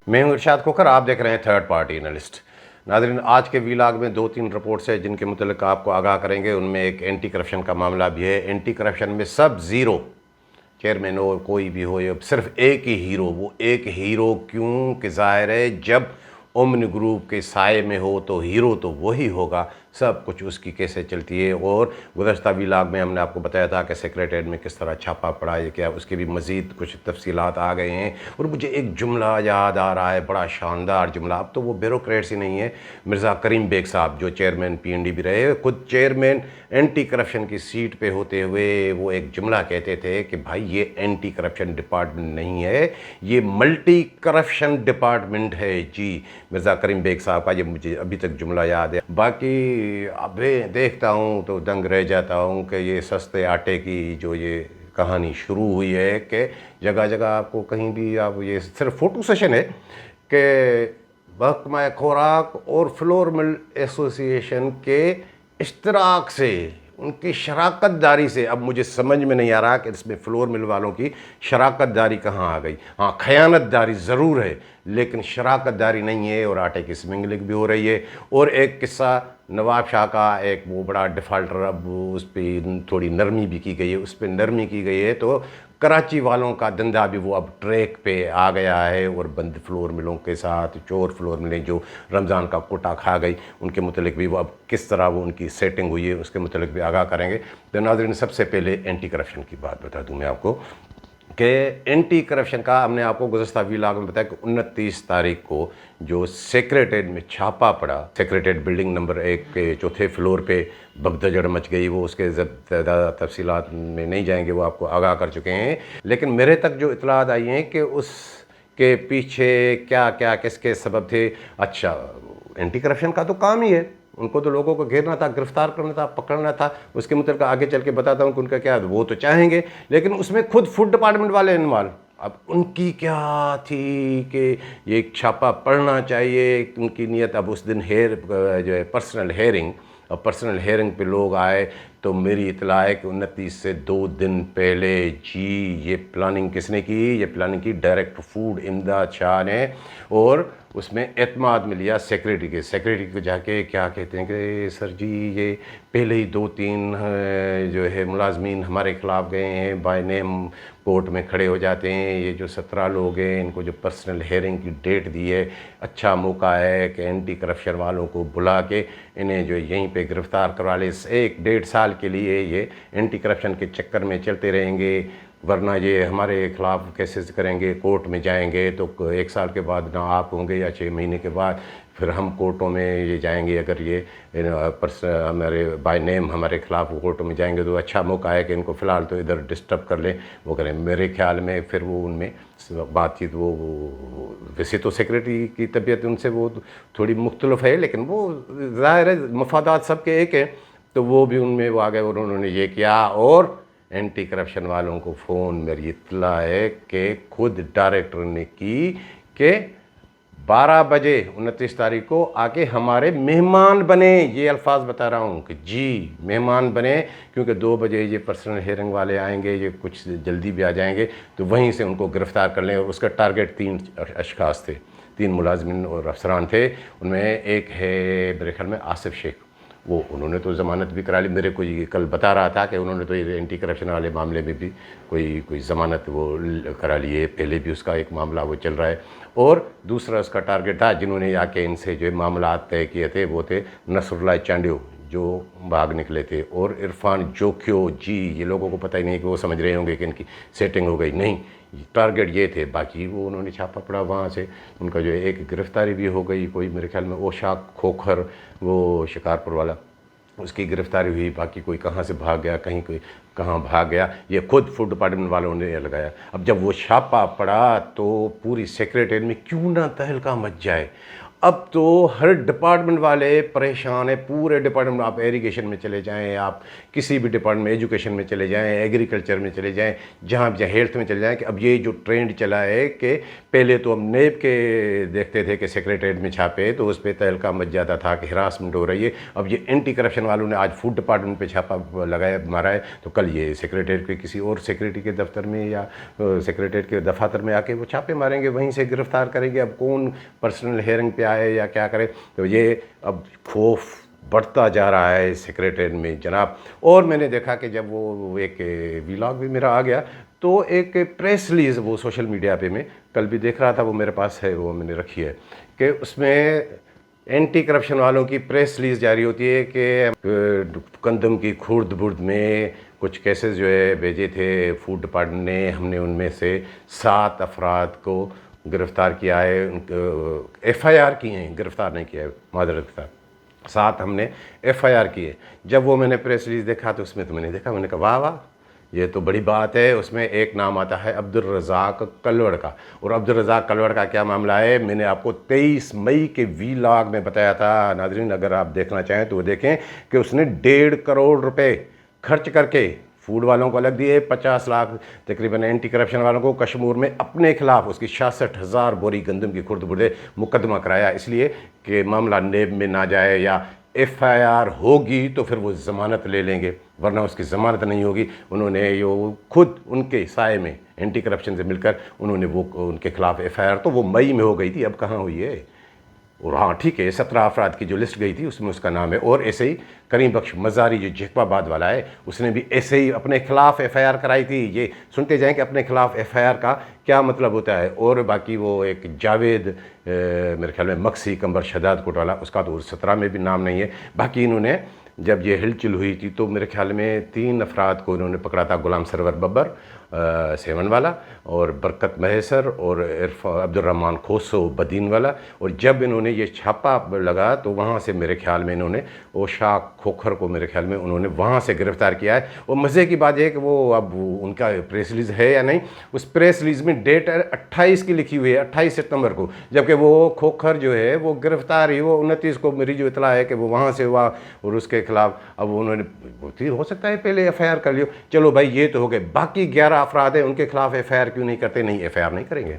मैं हूं इरशाद खोखर, आप देख रहे हैं थर्ड पार्टी एनालिस्ट। नाज़रीन, आज के वीलाग में 2-3 रिपोर्ट्स है जिनके मुतल्लिक आपको आगाह करेंगे। उनमें एक एंटी करप्शन का मामला भी है। एंटी करप्शन में सब ज़ीरो, चेयरमैन हो कोई भी हो, ये सिर्फ एक ही हीरो। वो एक हीरो क्यों कि ज़ाहिर है जब ओमनी ग्रुप के साए में हो तो हीरो तो वही होगा, सब कुछ उसकी कैसे चलती है। और गुज़श्ता वीलाग में हमने आपको बताया था कि सेक्रेटेरिएट में किस तरह छापा पड़ा है, क्या उसके भी मज़ीद कुछ तफसीलात आ गए हैं। और मुझे एक जुमला याद आ रहा है, बड़ा शानदार जुमला। अब तो वो ब्यूरोक्रेट्स ही नहीं है, मिर्ज़ा करीम बेग साहब जो चेयरमैन PND भी रहे, खुद चेयरमैन एंटी करप्शन की सीट पे होते हुए वो एक जुमला कहते थे कि भाई ये एंटी करप्शन डिपार्टमेंट नहीं है, ये मल्टी करप्शन डिपार्टमेंट है। जी, मिर्ज़ा करीम बेग साहब का ये मुझे अभी तक जुमला याद है। बाकी अब देखता हूँ तो दंग रह जाता हूँ कि ये सस्ते आटे की जो ये कहानी शुरू हुई है कि जगह जगह आपको कहीं भी आप, ये सिर्फ फ़ोटो सेशन है कि महकमा खुराक और फ्लोर मिल एसोसिएशन के इश्तराक से, उनकी शराकत दारी से, अब मुझे समझ में नहीं आ रहा कि इसमें फ्लोर मिल वालों की शराकत दारी कहाँ आ गई। हाँ, खयानत दारी ज़रूर है लेकिन शराकत दारी नहीं है, और आटे की स्मगलिंग भी हो रही है। और एक किस्सा नवाब शाह का, एक वो बड़ा डिफ़ाल्टर, अब उस पर थोड़ी नरमी भी की गई है, उस पर नरमी की गई है तो कराची वालों का धंधा भी वो अब ट्रैक पे आ गया है। और बंद फ्लोर मिलों के साथ चोर फ्लोर मिलें जो रमज़ान का कोटा खा गई, उनके मुतलिक भी वो अब किस तरह वो उनकी सेटिंग हुई है उसके मुतलिक भी आगाह करेंगे। तो नाज़रीन, सबसे पहले एंटी करप्शन की बात बता दूँ मैं आपको कि एंटी करप्शन का हमने आपको गुज़श्ता वीलाग में बताया कि 29 तारीख को जो सेक्रेटेरिएट में छापा पड़ा, सेक्रेटेरिएट बिल्डिंग नंबर 1 के चौथे फ्लोर पे भगदड़ मच गई। वो उसके ज़्यादा तफसीलात में नहीं जाएंगे, वो आपको आगाह कर चुके हैं। लेकिन मेरे तक जो इतलात आई हैं कि उसके पीछे क्या क्या किसके सबब थे। अच्छा, एंटी करप्शन का तो काम ही है, उनको तो लोगों को घेरना था, गिरफ्तार करना था, पकड़ना था। उसके मतलब आगे चल के बताता हूँ कि उनका क्या, वो तो चाहेंगे लेकिन उसमें खुद फूड डिपार्टमेंट वाले इन्वॉल्व। अब उनकी क्या थी कि ये छापा पड़ना चाहिए, उनकी नीयत। अब उस दिन जो है पर्सनल हेयरिंग, और पर्सनल हेयरिंग पे लोग आए तो मेरी इतला है कि 29 से 2 दिन पहले जी ये प्लानिंग किसने की, ये प्लानिंग की डायरेक्ट फूड इमदाद शाह ने। और उसमें एतमाद में लिया सेक्रेटरी को जाके क्या कहते हैं कि सर जी ये पहले ही 2-3 जो है मुलाजमीन हमारे ख़िलाफ़ गए हैं, बाय नेम कोर्ट में खड़े हो जाते हैं। ये जो 17 लोग हैं इनको जो पर्सनल हेयरिंग की डेट दी है, अच्छा मौका है कि एंटी करप्शन वालों को बुला के इन्हें जो यहीं पे गिरफ़्तार करवा ले। 1-1.5 साल के लिए ये एंटी करप्शन के चक्कर में चलते रहेंगे, वरना ये हमारे ख़िलाफ़ केसेस करेंगे, कोर्ट में जाएंगे तो 1 साल के बाद ना आप होंगे या 6 महीने के बाद फिर हम कोर्टों में ये जाएंगे। अगर ये हमारे बाय नेम हमारे ख़िलाफ़ कोर्टों में जाएंगे तो अच्छा मौका है कि इनको फ़िलहाल तो इधर डिस्टर्ब कर लें, वो करें। मेरे ख्याल में फिर वो उनमें बातचीत, वो वैसे तो सेक्रेटरी की तबीयत उनसे वो थोड़ी मुख्तलिफ है लेकिन वो ज़ाहिर है मफादात सबके एक हैं, तो वो भी उनमें वो आ गए और उन्होंने ये किया। और एंटी करप्शन वालों को फ़ोन मेरी इत्तला है कि खुद डायरेक्टर ने की कि 12 बजे 29 तारीख को आके हमारे मेहमान बने। ये अल्फाज बता रहा हूँ कि जी मेहमान बने, क्योंकि 2 बजे ये पर्सनल हेयरिंग वाले आएंगे, ये कुछ जल्दी भी आ जाएंगे तो वहीं से उनको गिरफ़्तार कर लें। और उसका टारगेट 3 अशखास थे, 3 मुलाजमिन और अफसरान थे। उनमें एक है मेरे ख्याल में आसिफ शेख, वो उन्होंने तो ज़मानत भी करा ली। मेरे को ये कल बता रहा था कि उन्होंने तो ये एंटी करप्शन वाले मामले में भी कोई ज़मानत वो करा ली है, पहले भी उसका एक मामला वो चल रहा है। और दूसरा उसका टारगेट था जिन्होंने आके इनसे जो मामला तय किए थे वो थे नसरुल्लाह चांडियो जो भाग निकले थे, और इरफान जोखियो। जी, ये लोगों को पता ही नहीं कि वो समझ रहे होंगे कि इनकी सेटिंग हो गई, नहीं, टारगेट ये थे। बाकी वो उन्होंने छापा पड़ा, वहाँ से उनका जो है एक गिरफ़्तारी भी हो गई, कोई मेरे ख्याल में ओशाक खोखर, वो शिकारपुर वाला, उसकी गिरफ़्तारी हुई। बाकी कोई कहाँ से भाग गया, कहीं कोई कहाँ भाग गया, ये खुद फूड डिपार्टमेंट वालों ने लगाया। अब जब वो छापा पड़ा तो पूरी सेक्रेटेरिएट में क्यों ना तहलका मच जाए। اب تو ہر ڈپارٹمنٹ والے پریشان ہیں، پورے ڈپارٹمنٹ، آپ ایریگیشن میں چلے جائیں، آپ کسی بھی ڈپارٹمنٹ میں، ایجوکیشن میں چلے جائیں، ایگریکلچر میں چلے جائیں، جہاں ہیلتھ میں چلے جائیں، کہ اب یہ جو ٹرینڈ چلا ہے کہ پہلے تو ہم نیب کے دیکھتے تھے کہ سیکریٹریٹ میں چھاپے تو اس پہ تہلکہ مچ جاتا تھا کہ ہراسمنٹ ہو رہی ہے، اب یہ اینٹی کرپشن والوں نے آج فوڈ ڈپارٹمنٹ پہ چھاپا لگایا مارا ہے، تو کل یہ سیکریٹریٹ کے کسی اور سیکریٹری کے دفتر میں یا سیکریٹریٹ کے دفاتر میں آ کے وہ چھاپے ماریں گے، وہیں سے گرفتار کریں گے۔ اب کون پرسنل ہیئرنگ پہ آئے یا کیا کرے، تو یہ اب خوف بڑھتا جا رہا ہے سیکریٹریٹ میں جناب۔ اور میں نے دیکھا کہ جب وہ ایک ویلاگ بھی میرا آ گیا تو ایک پریس ریلیز وہ سوشل میڈیا پہ میں کل بھی دیکھ رہا تھا، وہ میرے پاس ہے، وہ میں نے رکھی ہے، کہ اس میں اینٹی کرپشن والوں کی پریس ریلیز جاری ہوتی ہے کہ گندم کی خورد برد میں کچھ کیسز جو ہے بھیجے تھے فوڈ ڈپارٹمنٹ نے، ہم نے ان میں سے 7 افراد کو گرفتار کیا ہے، ان کو ایف آئی آر کی ہیں، گرفتار نہیں کیا ہے، معذرت کا 7 ہم نے ایف آئی آر کی ہے۔ جب وہ میں نے پریس ریلیز دیکھا تو اس میں تو میں نے دیکھا، میں نے کہا واہ واہ، یہ تو بڑی بات ہے۔ اس میں ایک نام آتا ہے عبدالرزاق کلوڑ کا، اور عبدالرزاق کلوڑ کا کیا معاملہ ہے، میں نے آپ کو 23 مئی کے ویلاگ میں بتایا تھا، ناظرین اگر آپ دیکھنا چاہیں تو وہ دیکھیں کہ اس نے 1.5 کروڑ روپے خرچ کر کے فوڈ والوں کو الگ دیے، 50 لاکھ تقریباً اینٹی کرپشن والوں کو کشمور میں اپنے خلاف اس کی 66,000 بوری گندم کی خرد بردے مقدمہ کرایا، اس لیے کہ معاملہ نیب میں نہ جائے، یا ایف آئی آر ہوگی تو پھر وہ ضمانت لے لیں گے، ورنہ اس کی ضمانت نہیں ہوگی۔ انہوں نے خود ان کے سائے میں اینٹی کرپشن سے مل کر انہوں نے وہ ان کے خلاف ایف آئی آر تو وہ مئی میں ہو گئی تھی، اب کہاں ہوئی ہے؟ اور ہاں ٹھیک ہے، 17 افراد کی جو لسٹ گئی تھی اس میں اس کا نام ہے، اور ایسے ہی کریم بخش مزاری جو جیکو آباد والا ہے اس نے بھی ایسے ہی اپنے خلاف ایف آئی آر کرائی تھی۔ یہ سنتے جائیں کہ اپنے خلاف ایف آئی آر کا کیا مطلب ہوتا ہے۔ اور باقی وہ ایک جاوید میرے خیال میں مکسی کمبر شداد کوٹ والا، اس کا تو 17 میں بھی نام نہیں ہے۔ باقی انہوں نے جب یہ ہلچل ہوئی تھی تو میرے خیال میں 3 افراد کو انہوں نے پکڑا تھا، غلام سرور ببر سیون والا، اور برکت مہیسر، اور عبد الرحمن کھوسو بدین والا۔ اور جب انہوں نے یہ چھاپا لگا تو وہاں سے میرے خیال میں انہوں نے وہ شاہ کھوکھر کو میرے خیال میں انہوں نے وہاں سے گرفتار کیا ہے۔ اور مزے کی بات یہ ہے کہ وہ اب ان کا پریس ریلیز ہے یا نہیں، اس پریس ریلیز میں ڈیٹ 28 کی لکھی ہوئی ہے، 28 ستمبر کو، جبکہ وہ کھوکھر جو ہے وہ گرفتار ہی وہ 29 کو میری جو اطلاع ہے کہ وہ وہاں سے ہوا، اور اس کے خلاف اب انہوں نے ہو سکتا ہے پہلے ایف آئی آر کر لیو، چلو بھائی یہ تو ہو گئے، باقی 11 افراد ہیں ان کے خلاف ایف آئی آر کیوں نہیں کرتے؟ نہیں، ایف آئی آر نہیں کریں گے،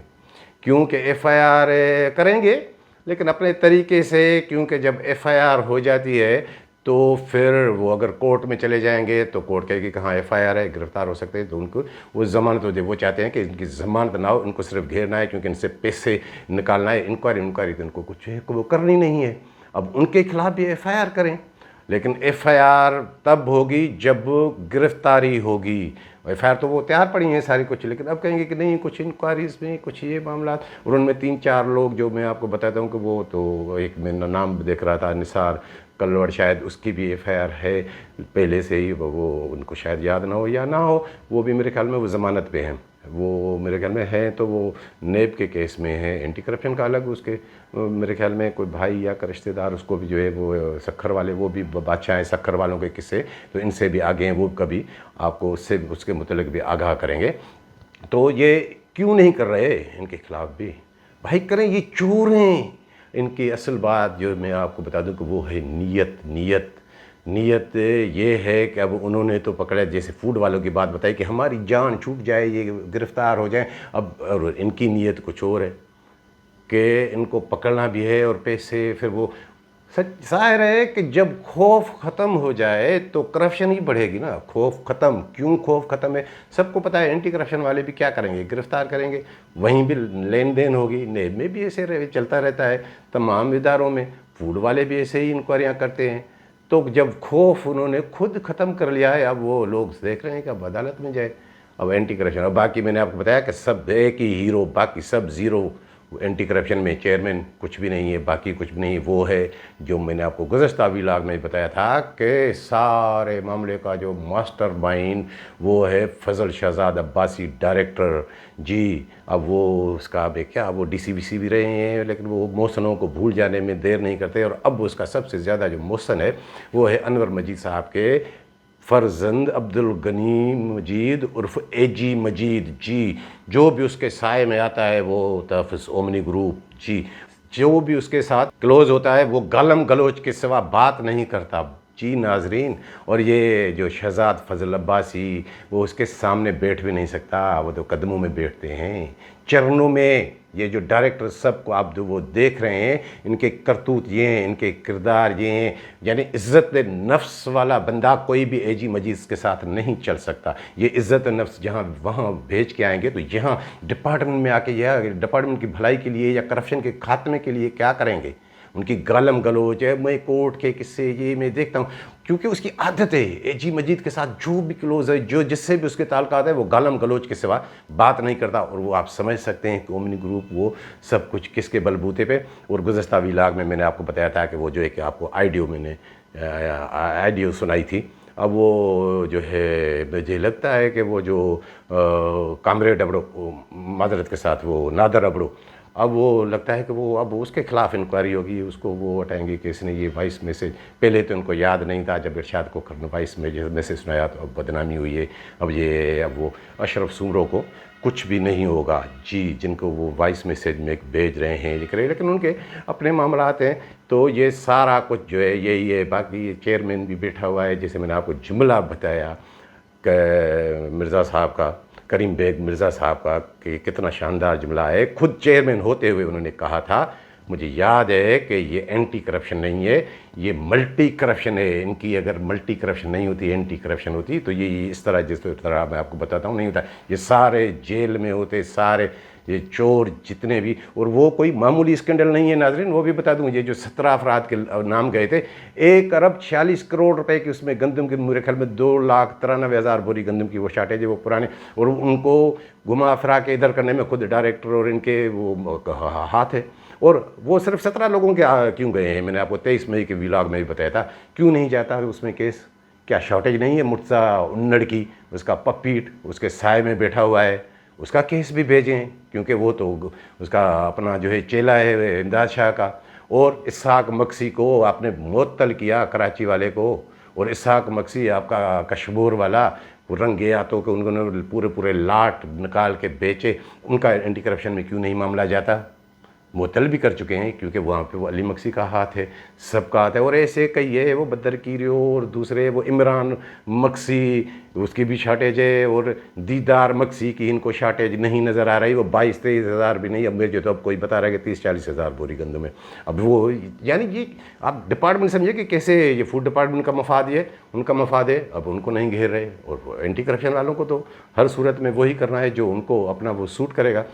کیونکہ ایف آئی آر کریں گے لیکن اپنے طریقے سے، کیونکہ جب ایف آئی آر ہو جاتی ہے تو پھر وہ اگر کورٹ میں چلے جائیں گے تو کورٹ کہے گی کہاں ایف آئی آر ہے، گرفتار ہو سکتے ہیں، تو ان کو وہ ضمانت ہو جائے۔ وہ چاہتے ہیں کہ ان کی ضمانت نہ ہو، ان کو صرف گھیرنا ہے، کیونکہ ان سے پیسے نکالنا ہے، انکوائری تو ان کو کچھ وہ کرنی نہیں ہے۔ اب ان کے خلاف بھی ایف آئی آر کریں، لیکن ایف آئی آر تب ہوگی جب گرفتاری ہوگی۔ ایف آئی آر تو وہ تیار پڑی ہیں ساری کچھ، لیکن اب کہیں گے کہ نہیں کچھ انکوائریز میں کچھ یہ معاملات، اور ان میں 3-4 لوگ جو میں آپ کو بتاتا ہوں کہ وہ تو ایک میں نام دیکھ رہا تھا نثار کلوڑ، شاید اس کی بھی ایف آئی آر ہے پہلے سے ہی، وہ ان کو شاید یاد نہ ہو یا نہ ہو، وہ بھی میرے خیال میں وہ ضمانت پہ ہیں، وہ میرے خیال میں ہیں تو وہ نیب کے کیس میں ہیں، اینٹی کرپشن کا الگ، اس کے میرے خیال میں کوئی بھائی یا رشتہ دار اس کو بھی جو ہے وہ سکھر والے، وہ بھی بادشاہ ہیں سکھر والوں کے قصے، تو ان سے بھی آگے ہیں، وہ کبھی آپ کو اس کے متعلق بھی آگاہ کریں گے۔ تو یہ کیوں نہیں کر رہے ان کے خلاف بھی؟ بھائی کریں، یہ چور ہیں۔ ان کی اصل بات جو میں آپ کو بتا دوں کہ وہ ہے نیت یہ ہے کہ اب انہوں نے تو پکڑا، جیسے فوڈ والوں کی بات بتائی کہ ہماری جان چھوٹ جائے، یہ گرفتار ہو جائیں، اب ان کی نیت کچھ اور ہے کہ ان کو پکڑنا بھی ہے اور پیسے، پھر وہ سچ ظاہر ہے کہ جب خوف ختم ہو جائے تو کرپشن ہی بڑھے گی نا۔ خوف ختم، کیوں خوف ختم ہے؟ سب کو پتہ ہے اینٹی کرپشن والے بھی کیا کریں گے، گرفتار کریں گے، وہیں بھی لین دین ہوگی، نیب میں بھی ایسے چلتا رہتا ہے، تمام اداروں میں فوڈ والے بھی ایسے ہی انکوائریاں کرتے ہیں۔ تو جب خوف انہوں نے خود ختم کر لیا ہے، اب وہ لوگ دیکھ رہے ہیں کہ اب عدالت میں جائے، اب اینٹی کرپشن، اور باقی میں نے آپ کو بتایا کہ سب ایک ہی ہیرو، باقی سب زیرو۔ اینٹی کرپشن میں چیئرمین کچھ بھی نہیں ہے، باقی کچھ بھی نہیں ہے، وہ ہے جو میں نے آپ کو گزشتہ ویلاگ میں بتایا تھا کہ سارے معاملے کا جو ماسٹر مائنڈ وہ ہے فضل شہزاد عباسی ڈائریکٹر جی۔ اب وہ اس کا کیا، وہ ڈی سی بی سی بھی رہے ہیں، لیکن وہ محسنوں کو بھول جانے میں دیر نہیں کرتے، اور اب اس کا سب سے زیادہ جو محسن ہے وہ ہے انور مجید صاحب کے فرزند عبد الغنی مجید عرف اے جی مجید جی، جو بھی اس کے سائے میں آتا ہے وہ تحفظ اومنی گروپ جی، जो भी उसके साथ क्लोज होता है वो गालम गलोच के सिवा बात नहीं करता। जी नाजरीन, और ये जो शहजाद फजल अब्बासी, वो उसके सामने बैठ भी नहीं सकता, वो तो कदमों में बैठते हैं, चरणों में। ये जो डायरेक्टर सब को आप जो वो देख रहे हैं, इनके करतूत ये हैं, इनके किरदार ये हैं, यानी इज़्ज़त नफ्स वाला बंदा कोई भी एजी मजीद के साथ नहीं चल सकता। ये इज़्ज़त नफ्स जहाँ वहाँ भेज के आएंगे, तो यहाँ डिपार्टमेंट में आके या डिपार्टमेंट की भलाई के लिए या करप्शन के खात्मे के लिए क्या करेंगे? उनकी गालम गलोच है, मैं कोर्ट के किस्से ये मैं देखता हूँ, क्योंकि उसकी आदत है एजी मजीद के साथ जो भी क्लोज है, जो जिससे भी उसके ताल्लुकात है, वो गालम गलोच के सिवा बात नहीं करता। और वो आप समझ सकते हैं कि ओमनी ग्रुप वो सब कुछ किसके बलबूते पे। और गुज़श्ता वीलाग में मैंने आपको बताया था कि वो जो है कि आपको आइडियो सुनाई थी। अब वो जो है मुझे लगता है कि वो जो कामरेड अबड़ो, माजरत के साथ वो नादर अबड़ो, अब वो लगता है कि वो अब उसके खिलाफ इंक्वायरी होगी, उसको वो हटाएंगे कि इसने ये वॉइस मैसेज, पहले तो उनको याद नहीं था, जब इरशाद कोकर ने वॉइस मैसेज सुनाया तो अब बदनामी हुई है। अब वो अशरफ सूमरों को कुछ भी नहीं होगा जी, जिनको वो वॉइस मैसेज में भेज रहे हैं लिख रहे हैं, लेकिन उनके अपने मामलात हैं। तो ये सारा कुछ जो है यही है। बाकी ये चेयरमैन भी बैठा हुआ है, जैसे मैंने आपको जुमला बताया मिर्ज़ा साहब का, करीम बेग मिर्ज़ा साहब का, कि कितना शानदार जुमला है। खुद चेयरमैन होते हुए उन्होंने कहा था, मुझे याद है कि ये एंटी करप्शन नहीं है, ये मल्टी करप्शन है। इनकी अगर मल्टी करप्शन नहीं होती, एंटी करप्शन होती, तो ये इस तरह जिस तरह मैं आपको बताता हूँ नहीं होता। ये सारे जेल में होते, सारे ये चोर जितने भी, और वो कोई मामूली स्कैंडल नहीं है नाजरीन, वो भी बता दूँ। ये जो 17 अफराद के नाम गए थे, 1 अरब 46 करोड़ रुपए की उसमें गंदम की, मेरे ख्याल में 2,93,000 बोरी गंदम की वो शार्टेज है, वो पुराने, और उनको घुमा फिरा के इधर करने में खुद डायरेक्टर और इनके वो हाथ है। और वो सिर्फ 17 लोगों के क्यों गए हैं, मैंने आपको 23 मई के व्लॉग में भी बताया था, क्यों नहीं जाता उसमें केस? क्या शॉर्टेज नहीं है? मुर्तज़ा उन्नड़ की, उसका पप्पीट उसके साय में बैठा हुआ है, उसका केस भी भेजें, क्योंकि वो तो उसका अपना जो है चेला है इमदाद शाह का। और इसहाक मक्सी को आपने मुअत्तल किया, कराची वाले को, और इसहाक मक्सी आपका कशमूर वाला, वो रंग गया तो कि उन्होंने पूरे पूरे लाट निकाल के बेचे। उनका एंटी करप्शन में क्यों नहीं मामला जाता? मुअत्तल भी कर चुके हैं, क्योंकि वहाँ पे वो अली मक्सी का हाथ है, सबका हाथ है। और ऐसे कई है, वो बदर कीरियो और दूसरे वो इमरान मक्सी, उसकी भी शार्टेज है, और दीदार मक्सी की इनको शार्टेज नहीं नज़र आ रही। वो 22-23 हज़ार भी नहीं, अब मुझे तो अब कोई बता रहा है कि 30-40 हज़ार बोरी गंदम में। अब वो यानी ये आप डिपार्टमेंट समझिए कि कैसे ये फूड डिपार्टमेंट का मफाद है, उनका मफाद है, अब उनको नहीं घेर रहे। और एंटी करप्शन वालों को तो हर सूरत में वही करना है जो उनको अपना वो सूट करेगा।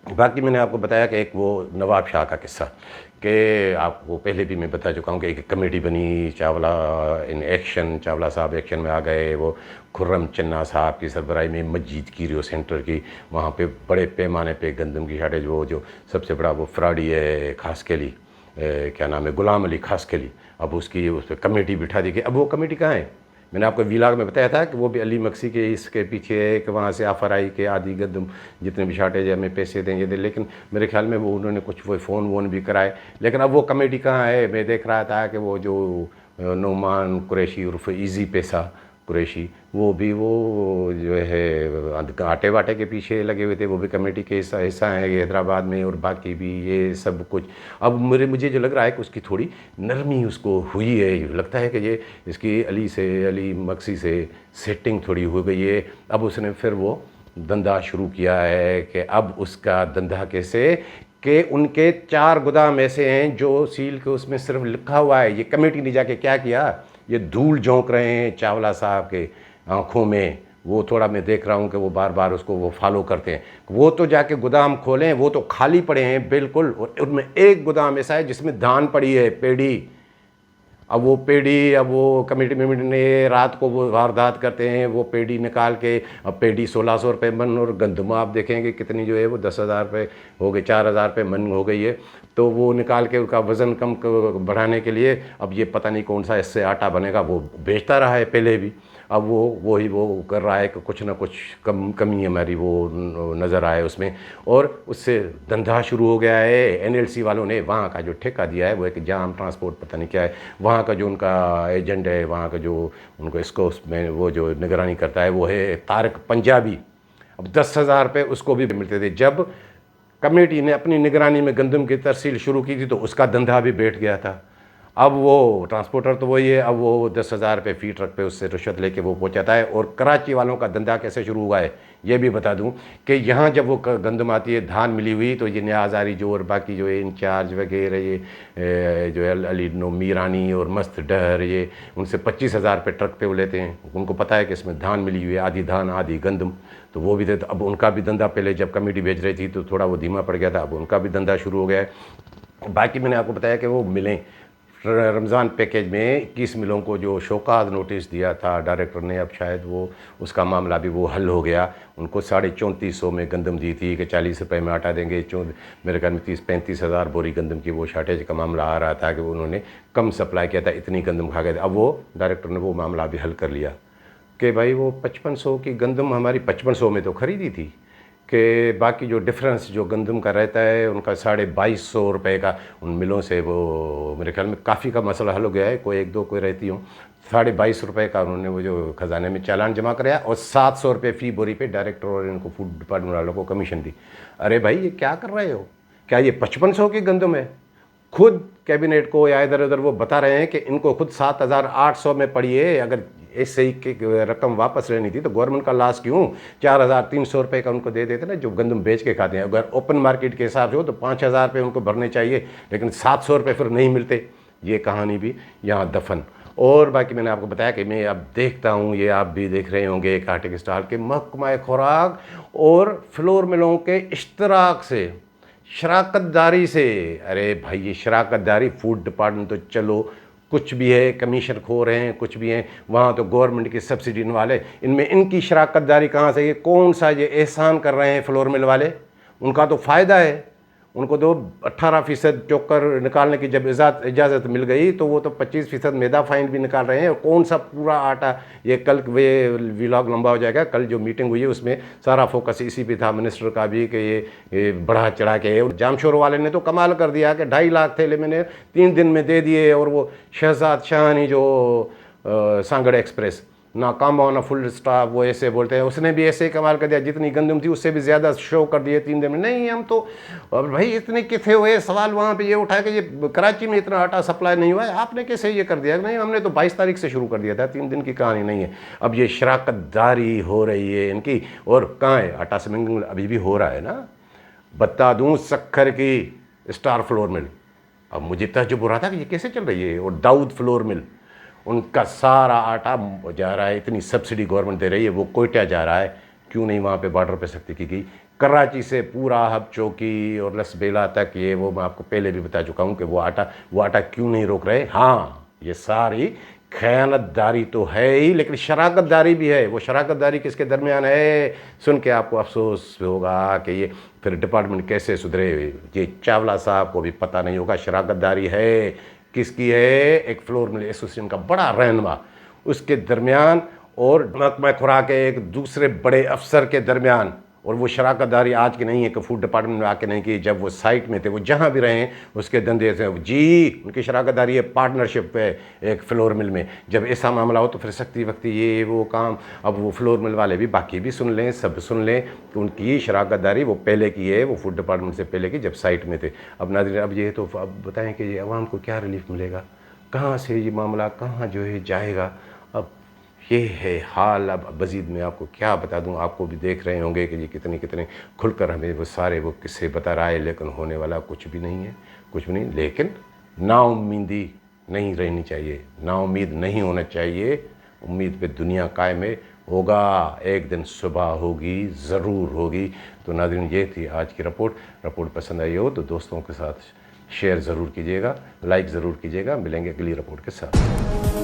बाकी मैंने आपको बताया कि एक वो नवाब शाह का किस्सा, कि आपको पहले भी मैं बता चुका हूँ कि एक कमेटी बनी, चावला इन एक्शन, चावला साहब एक्शन में आ गए। वो खुर्रम चन्ना साहब की सरबराही में मस्जिद कीरियो सेंटर की, वहाँ पे बड़े पैमाने पे गंदम की शार्टेज, वो जो सबसे बड़ा वो फ्रॉडी है खासकेली, क्या नाम है, गुलाम अली खासकेली, अब उसकी उस पर कमेटी बिठा दी गई। अब वो कमेटी कहाँ है? मैंने आपको व्लॉग में बताया था कि वो भी अली मक्सी के इसके पीछे है, कि वहाँ से ऑफर आई कि आदि गंदम जितने भी शार्टेज है हमें पैसे देंगे दे, लेकिन मेरे ख्याल में वो उन्होंने कुछ वो फ़ोन वोन भी कराए। लेकिन अब वो कमेटी कहाँ है? मैं देख रहा था कि वो जो नोमान कुरैशी उर्फ ईजी पैसा कुरैशी, वो भी वो जो है आटे वाटे के पीछे लगे हुए थे, वो भी कमेटी के हिस्सा है हैदराबाद में, और बाकी भी ये सब कुछ। अब मुझे जो लग रहा है कि उसकी थोड़ी नरमी उसको हुई है, लगता है कि ये इसकी अली मक्सी से सेटिंग थोड़ी हो गई है। अब उसने फिर वो धंधा शुरू किया है कि अब उसका धंधा कैसे, कि उनके 4 गोदाम ऐसे हैं जो सील के उसमें सिर्फ लिखा हुआ है। ये कमेटी ने जाके क्या किया, ये धूल झोंक रहे हैं चावला साहब के आँखों में। वो थोड़ा मैं देख रहा हूँ कि वो बार बार उसको वो फॉलो करते हैं। वो तो जाके गोदाम खोलें, वो तो खाली पड़े हैं बिल्कुल, और उनमें एक गोदाम ऐसा है जिसमें धान पड़ी है, पेड़ी। अब वो पेड़ी, अब वो कमेटी मेंबर ने रात को वो वारदात करते हैं, वो पेड़ी निकाल के, अब पेड़ी 1600 रुपये मन, और गंदम आप देखेंगे कितनी जो है वो 10,000 रुपये हो गए, 4,000 रुपये मन हो गई है। तो वो निकाल के उसका वज़न कम बढ़ाने के लिए अब ये पता नहीं कौन सा इससे आटा बनेगा, वो बेचता रहा है पहले भी। अब वो कर रहा है कि कुछ ना कुछ कमी हमारी वो नज़र आए उसमें, और उससे धंधा शुरू हो गया है। NLC वालों ने वहाँ का जो ठेका दिया है, वो एक जाम ट्रांसपोर्ट पता नहीं क्या है, वहाँ का जो उनका एजेंट है, वहाँ का जो उनको इसको उसमें वो जो निगरानी करता है, वो है तारक पंजाबी। अब 10,000 रुपये उसको भी मिलते थे। जब कमेटी ने अपनी निगरानी में गंदम की तरसील शुरू की थी तो उसका धंधा भी बैठ गया था। अब वो ट्रांसपोर्टर तो वही है, अब वो 10,000 रुपये फ़ी ट्रक पे उससे रिश्वत लेके वो पहुंचाता है। और कराची वालों का धंधा कैसे शुरू हुआ है ये भी बता दूं कि यहाँ जब वो गंदम आती है धान मिली हुई तो ये न्याज़ारी जो और बाकी जो है इंचार्ज वगैरह ये जो है अली नो मीरानी और मस्त डहर ये उनसे 25,000 रुपये ट्रक पे वो लेते हैं। उनको पता है कि इसमें धान मिली हुई है, आधी धान आधी गंदम, तो वो भी देते। अब उनका भी धंधा पहले जब कमेटी भेज रही थी तो थोड़ा वो धीमा पड़ गया था, अब उनका भी धंधा शुरू हो गया है। बाकी मैंने आपको बताया कि वो मिलें रमज़ान पैकेज में 21 मिलों को जो शौकात नोटिस दिया था डायरेक्टर ने, अब शायद वो उसका मामला भी वो हल हो गया। उनको 3450 में गंदम दी थी कि 40 रुपये में आटा देंगे। मेरे ख्याल में 30-35 हज़ार बोरी गंदम की वो शार्टेज का मामला आ रहा था कि उन्होंने कम सप्लाई किया था, इतनी गंदम खा गए थे। अब वो डायरेक्टर ने वो मामला भी हल कर लिया कि भाई वो 5500 की गंदम हमारी 5500 में तो ख़रीदी थी कि बाकी जो डिफरेंस जो गंदम का रहता है उनका 2250 रुपये का उन मिलों से वो मेरे ख्याल में काफ़ी का मसला हल हो गया है। कोई एक दो कोई रहती हूँ 2250 रुपये का उन्होंने वो जो ख़जाने में चालान जमा कराया और 700 रुपये फ़ी बोरी पे डायरेक्टर और इनको फूड डिपार्टमेंट वालों को कमीशन दी। अरे भाई ये क्या कर रहे हो, क्या ये 5500 की गंदम है? खुद कैबिनेट को या इधर उधर वो बता रहे हैं कि इनको खुद 7,800 में पड़ी है। अगर ऐसे ही की रकम वापस लेनी थी तो गवर्नमेंट का लॉस क्यों 4,300 रुपये का उनको दे देते ना जो गंदम बेच के खाते हैं। अगर ओपन मार्केट के हिसाब से हो तो 5,000 रुपये उनको भरने चाहिए, लेकिन 700 रुपये फिर नहीं मिलते। ये कहानी भी यहाँ दफन। और बाकी मैंने आपको बताया कि मैं अब देखता हूँ, ये आप भी देख रहे होंगे कांटे के स्टॉल के महकमा खुराक और फ्लोर मिलों के इश्तराक से शराकतदारी से। अरे भाई ये शराकतदारी, फूड डिपार्टमेंट तो चलो कुछ भी है, कमीशन खो रहे हैं, कुछ भी हैं, वहाँ तो गवर्नमेंट की सब्सिडी वाले, इनमें इनकी शराकतदारी कहाँ से? ये कौन सा ये एहसान कर रहे हैं फ्लोर मिल वाले? उनका तो फ़ायदा है, उनको तो 18% चोकर निकालने की जब इजाज़त मिल गई तो वो तो 25% मैदा फाइन भी निकाल रहे हैं। और कौन सा पूरा आटा, ये कल वे व्लॉग लंबा हो जाएगा, कल जो मीटिंग हुई है उसमें सारा फोकस इसी पे था मिनिस्टर का भी कि ये बढ़ा चढ़ा के। और जामशोर वाले ने तो कमाल कर दिया कि 2.5 लाख थैले मैंने 3 दिन में दे दिए। और वो शहजाद शाहानी जो सांगड़ एक्सप्रेस नाकाम होना फुल स्टॉप, वो ऐसे बोलते हैं, उसने भी ऐसे ही कमाल कर दिया, जितनी गंदम थी उससे भी ज़्यादा शो कर दिए 3 दिन में। नहीं हम तो, और भाई इतने किथे हुए सवाल वहाँ पे ये उठाया कि ये कराची में इतना आटा सप्लाई नहीं हुआ है, आपने कैसे ये कर दिया? नहीं हमने तो 22 तारीख से शुरू कर दिया था, 3 दिन की कहानी नहीं है। अब ये शराकतदारी हो रही है इनकी। और कहाँ है आटा स्मगलिंग? अभी भी हो रहा है ना। बता दूँ सक्खर की स्टार फ्लोर मिल, अब मुझे तजुब हो रहा था कि ये कैसे चल रही है। और दाऊद फ्लोर मिल, उनका सारा आटा जा रहा है, इतनी सब्सिडी गवर्नमेंट दे रही है, वो कोयटा जा रहा है। क्यों नहीं वहाँ पे बॉर्डर पे सख्ती की गई? कराची से पूरा हब चौकी और लसबेला तक, ये वो मैं आपको पहले भी बता चुका हूँ कि वो आटा क्यों नहीं रोक रहे। हाँ ये सारी खयानतदारी तो है ही, लेकिन शराकतदारी भी है। वो शराकतदारी किसके दरमियान है? सुन के आपको अफसोस होगा कि ये फिर डिपार्टमेंट कैसे सुधरे। ये चावला साहब को भी पता नहीं होगा शराकतदारी है किसकी है। एक फ्लोर मिल एसोसिएशन का बड़ा रहनुमा, उसके दरमियान और महकमा खुराक के एक दूसरे बड़े अफसर के दरमियान। और वो शराकतदारी आज की नहीं है कि फूड डिपार्टमेंट में आके नहीं की, जब वो साइट में थे, वो जहाँ भी रहे उसके धंधे से जी उनकी शराकतदारी है, पार्टनरशिप है एक फ्लोर मिल में। जब ऐसा मामला हो तो फिर सख्ती वक्ती ये वो काम। अब वो फ्लोर मिल वाले भी बाकी भी सुन लें, सब सुन लें कि उनकी शराकतदारी वो पहले की है, वो फूड डिपार्टमेंट से पहले की जब साइट में थे। अब नाज़रीन अब ये तो अब बताएं कि ये अवाम को क्या रिलीफ मिलेगा, कहाँ से ये मामला कहाँ जो है जाएगा। अब ये है हाल। अब मज़ीद मैं आपको क्या बता दूं, आपको भी देख रहे होंगे कि ये कितने खुलकर हमें वो सारे वो किस्से बता रहा है, लेकिन होने वाला कुछ भी नहीं है, कुछ भी नहीं। लेकिन नाउम्मीदी नहीं रहनी चाहिए, नाउम्मीद नहीं होना चाहिए। उम्मीद पे दुनिया कायम है, होगा एक दिन सुबह होगी, ज़रूर होगी। तो नाज़रीन ये थी आज की रिपोर्ट पसंद आई हो तो दोस्तों के साथ शेयर ज़रूर कीजिएगा, लाइक ज़रूर कीजिएगा। मिलेंगे अगली रिपोर्ट के साथ।